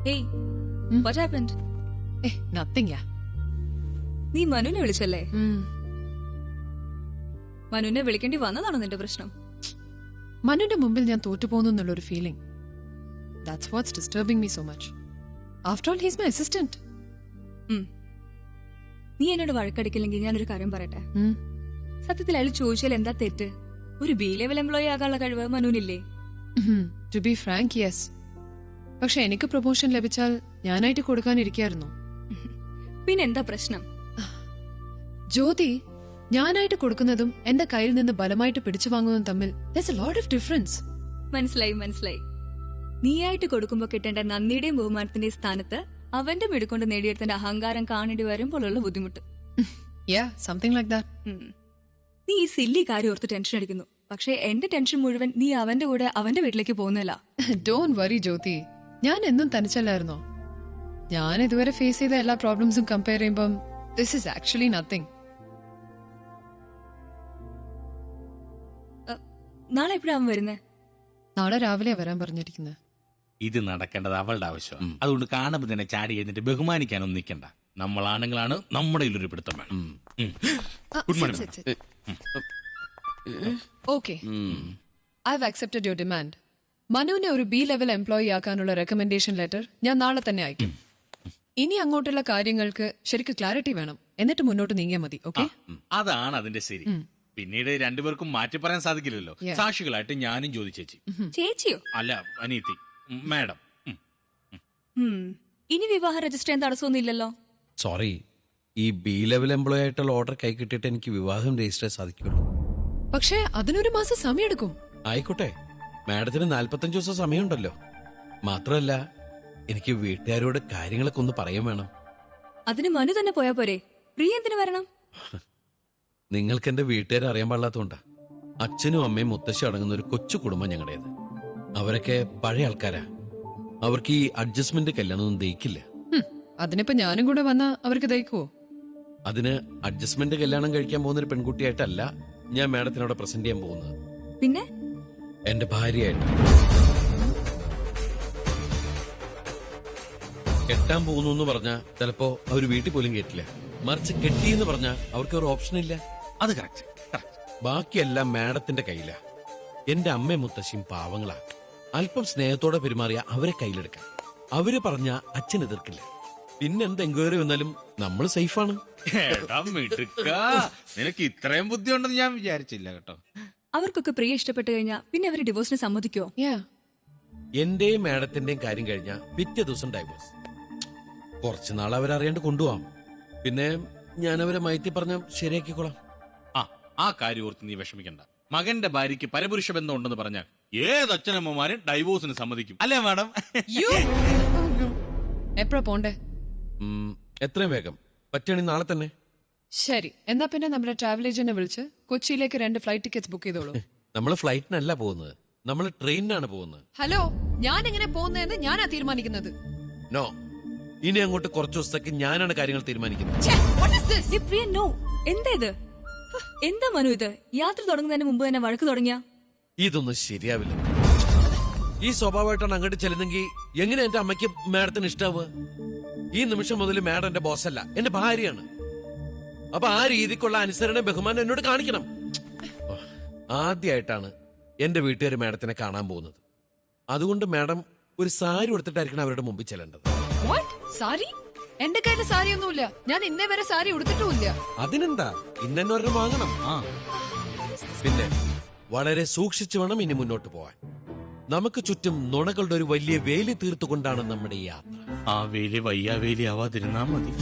Hey, what happened? Nothing, yeah. നീ മനുവിനെ വിളിച്ചല്ലേ? മനുവിനെ വിളിക്കേണ്ടി വന്നതാണോ നിന്റെ പ്രശ്നം? മനുവിന്റെ മുമ്പിൽ ഞാൻ തോറ്റുപോകുന്നു എന്നുള്ളൊരു feeling. That's what's disturbing me so much. After all, he's my assistant. നീ എന്നോട് വഴക്കടിക്കില്ലെങ്കിൽ ഞാനൊരു കാര്യം പറയട്ടെ. സത്യത്തിൽ അയാൾ ചോദിച്ചാൽ എന്താ തെറ്റ്? ഒരു ബി ലെവൽ എംപ്ലോയി ആകാനുള്ള കഴിവ് മനുവിനില്ലേ? To be frank, yes. പക്ഷെ എനിക്ക് പ്രൊമോഷൻ ലഭിച്ചാൽ ഞാനായിട്ട് കൊടുക്കാനിരിക്കായിരുന്നു. പിന്നെന്താ പ്രശ്നം? ജ്യോതി, ഞാനായിട്ട് കൊടുക്കുന്നതും എന്റെ കയ്യിൽ നിന്ന് ബലമായിട്ട് പിടിച്ചു വാങ്ങുന്നതും തമ്മിൽ there's a lot of difference. മനസ്സിലായി. നീയായിട്ട് കൊടുക്കുമ്പോ കിട്ടേണ്ട നന്ദിയുടെയും ബഹുമാനത്തിന്റെയും സ്ഥാനത്ത് അവന്റെ മിടുക്കൊണ്ട് നേടിയെടുത്തിന്റെ അഹങ്കാരം കാണേണ്ടി വരുമ്പോഴുള്ള ബുദ്ധിമുട്ട്. Yeah, something like that. നീ ഈ സില്ലി കാര്യം ഓർത്ത് ടെൻഷൻ അടിക്കുന്നു. പക്ഷെ എന്റെ ടെൻഷൻ മുഴുവൻ നീ അവന്റെ കൂടെ അവന്റെ വീട്ടിലേക്ക് പോകുന്നില്ല. Don't worry, ജ്യോതി. ഞാൻ എന്നും തനിച്ചല്ലായിരുന്നോ? ഞാൻ ഇതുവരെ ഫേസ് ചെയ്ത എല്ലാ പ്രോബ്ലംസും കമ്പയർ ചെയ്യുമ്പം this is actually nothing. നാളെ എപ്പോഴാവും വരുന്നേ? നാളെ രാവിലെ വരാൻ പറഞ്ഞിരിക്കുന്നത്. ഇത് നടക്കേണ്ടത് അവളുടെ ആവശ്യം. അതുകൊണ്ട് കാണുമ്പോൾ തന്നെ ചാടി എന്നിട്ട് ബഹുമാനിക്കാനൊന്നും നിൽക്കണ്ട. നമ്മൾ ആണുങ്ങളാണ്, നമ്മുടെ ഒരു പിടുത്തം വേണം. Good morning. Okay. I've accepted your demand. മനുവിനെ ഒരു ബി ലെവൽ എംപ്ലോയി ആക്കാനുള്ള റെക്കമെൻഡേഷൻ ലെറ്റർ ഞാൻ നാളെ തന്നെ അയക്കും. ഇനി അങ്ങോട്ടുള്ള കാര്യങ്ങൾക്ക് ശരിക്കും ക്ലാരിറ്റി വേണം, എന്നിട്ട് മുന്നോട്ട് നീങ്ങിയാൽ മതി. ഓക്കെ? അതാണ് അതിന്റെ ശരി. പിന്നീട് രണ്ടുപേർക്കും മാറ്റി പറയാൻ സാധിക്കില്ലല്ലോ. സാക്ഷികളായിട്ട് ഞാനും ജ്യോതി ചേച്ചിയോ? അല്ല, അനിയത്തി, മാഡം. ഇനി വിവാഹ രജിസ്റ്റർ ചെയ്യാൻ തടസ്സമൊന്നുമില്ലല്ലോ? സോറി, ഈ ബി ലെവൽ എംപ്ലോയി ആയിട്ടുള്ള ഓർഡർ കൈ കിട്ടിയിട്ട് എനിക്ക് വിവാഹം രജിസ്റ്റർ സാധിക്കുള്ളൂ. പക്ഷേ അതിനൊരു മാസം സമയമെടുക്കും. ആയിക്കോട്ടെ, മാഡത്തിന് 45 ദിവസം സമയമുണ്ടല്ലോ. മാത്രമല്ല, എനിക്ക് വീട്ടുകാരോട് കാര്യങ്ങളൊക്കെ ഒന്ന് പറയാൻ വേണം. അതിന് മനു തന്നെ പോയാ പോരെ? പ്രിയ എന്തിനു വരണം? നിങ്ങൾക്ക് എന്റെ വീട്ടുകാരെ അറിയാൻ പാടില്ലാത്തതുകൊണ്ടാ. അച്ഛനും അമ്മയും മുത്തശ്ശി അടങ്ങുന്ന ഒരു കൊച്ചു കുടുംബം ഞങ്ങളുടേത്. അവരൊക്കെ പഴയ ആൾക്കാരാ. അവർക്ക് ഈ അഡ്ജസ്റ്റ്മെന്റ് കല്യാണമൊന്നും ദഹിക്കില്ല. അതിനിപ്പോ ഞാനും കൂടെ വന്നാ അവർക്ക് ദഹിക്കുവോ? അതിന് അഡ്ജസ്റ്റ്മെന്റ് കല്യാണം കഴിക്കാൻ പോകുന്ന ഒരു പെൺകുട്ടിയായിട്ടല്ല ഞാൻ മാഡത്തിനോട് പ്രസന്റ് ചെയ്യാൻ പോകുന്നത്. പിന്നെ എന്റെ ഭാര്യയായിട്ട്. കെട്ടാൻ പോകുന്നു എന്ന് പറഞ്ഞാ ചിലപ്പോ അവര് വീട്ടിൽ പോലും കേട്ടില്ല. മറിച്ച് കെട്ടിയെന്ന് പറഞ്ഞാ അവർക്ക് ഒരു ഓപ്ഷൻ ഇല്ല. അത് കറക്റ്റ്. ബാക്കിയെല്ലാം മാഡത്തിന്റെ കയ്യിലാ. എന്റെ അമ്മയും മുത്തശ്ശിയും പാവങ്ങളാ. അല്പം സ്നേഹത്തോടെ പെരുമാറിയ അവരെ കയ്യിലെടുക്കാം. അവര് പറഞ്ഞ അച്ഛൻ എതിർക്കില്ല. പിന്നെ എന്ത് എൻക്വയറി വന്നാലും നമ്മൾ സേഫാണ്. നിനക്ക് ഇത്രയും ബുദ്ധി ഉണ്ടെന്ന് ഞാൻ വിചാരിച്ചില്ല കേട്ടോ. അവർക്കൊക്കെ പ്രിയ ഇഷ്ടപ്പെട്ടു കഴിഞ്ഞാ പിന്നെ അവര് ഡിവോഴ്സിന് സമ്മതിക്കോ? എന്റെയും മാഡത്തിന്റെയും കാര്യം കഴിഞ്ഞാ പിറ്റേ ദിവസം ഡൈവോഴ്സ്. കുറച്ചുനാൾ അവരറിയാണ്ട് കൊണ്ടുപോവാം. പിന്നെ ഞാൻ അവരെ മയത്തി പറഞ്ഞ ശരിയാക്കിക്കോളാം. ആ കാര്യം ഓർത്ത് നീ വിഷമിക്കണ്ട. മകന്റെ ഭാര്യയ്ക്ക് പരപുരുഷ ബന്ധം ഉണ്ടെന്ന് പറഞ്ഞാൽ ഏതച്ഛനമ്മമാരും ഡൈവോഴ്സിന് സമ്മതിക്കും. അല്ലേ മാഡം? എപ്പോഴാ പോണ്ടേ? എത്രയും വേഗം പറ്റുകയാണെങ്കിൽ നാളെ തന്നെ. ശരി, എന്നാ പിന്നെ നമ്മുടെ ട്രാവൽ ഏജന്റിനെ വിളിച്ച് കൊച്ചിയിലേക്ക് 2 ഫ്ലൈറ്റ് ടിക്കറ്റ്സ് ബുക്ക് ചെയ്തോളൂ. നമ്മള് ഫ്ലൈറ്റിനല്ല പോകുന്നത്, നമ്മൾ ട്രെയിനിനാണ് പോകുന്നത്. ഹലോ, ഞാൻ എങ്ങനെ പോകുന്നതെന്ന് ഞാനാ തീരുമാനിക്കുന്നത്. നോ, ഇനി അങ്ങോട്ട് കുറച്ചു ദിവസത്തേക്ക് ഞാനാണ് കാര്യങ്ങൾ തീരുമാനിക്കുന്നത്. എന്താ മനു ഇത്? യാത്ര തുടങ്ങുന്നതിന് മുമ്പ് തന്നെ വഴക്ക് തുടങ്ങിയ ഇതൊന്നും ശരിയാവില്ല. ഈ സ്വഭാവമായിട്ടാണ് അങ്ങോട്ട് ചെല്ലുന്നെങ്കിൽ എങ്ങനെ എന്റെ അമ്മയ്ക്ക് മാഡത്തിന് ഇഷ്ടാവുക? ഈ നിമിഷം മുതൽ മാഡം എന്റെ ബോസല്ല, എന്റെ ഭാര്യയാണ്. അപ്പൊ ആ രീതിക്കുള്ള അനുസരണ ബഹുമാനം എന്നോട് കാണിക്കണം. ആദ്യമായിട്ടാണ് എന്റെ വീട്ടുകാർ മാഡത്തിനെ കാണാൻ പോകുന്നത്. അതുകൊണ്ട് മാഡം ഒരു സാരി ഉടുത്തിട്ടായിരിക്കണം അവരുടെ മുമ്പിൽ ചെല്ലേണ്ടത്. സാരി? എന്റെ കയ്യില് സാരി ഒന്നുമില്ല. ഞാൻ ഇന്നേ വരെ സാരി ഉടുത്തിട്ടുമില്ല. അതിനെന്താ, ഇന്നൊരെണ്ണം വാങ്ങണം. പിന്നെ വളരെ സൂക്ഷിച്ചു വേണം ഇനി മുന്നോട്ട് പോവാൻ. നമുക്ക് ചുറ്റും നുണകളുടെ ഒരു വലിയ വേലി തീർത്തുകൊണ്ടാണ് നമ്മുടെ യാത്ര. ആ വേലി വയ്യാവേലി ആവാതിരുന്നാ മതി.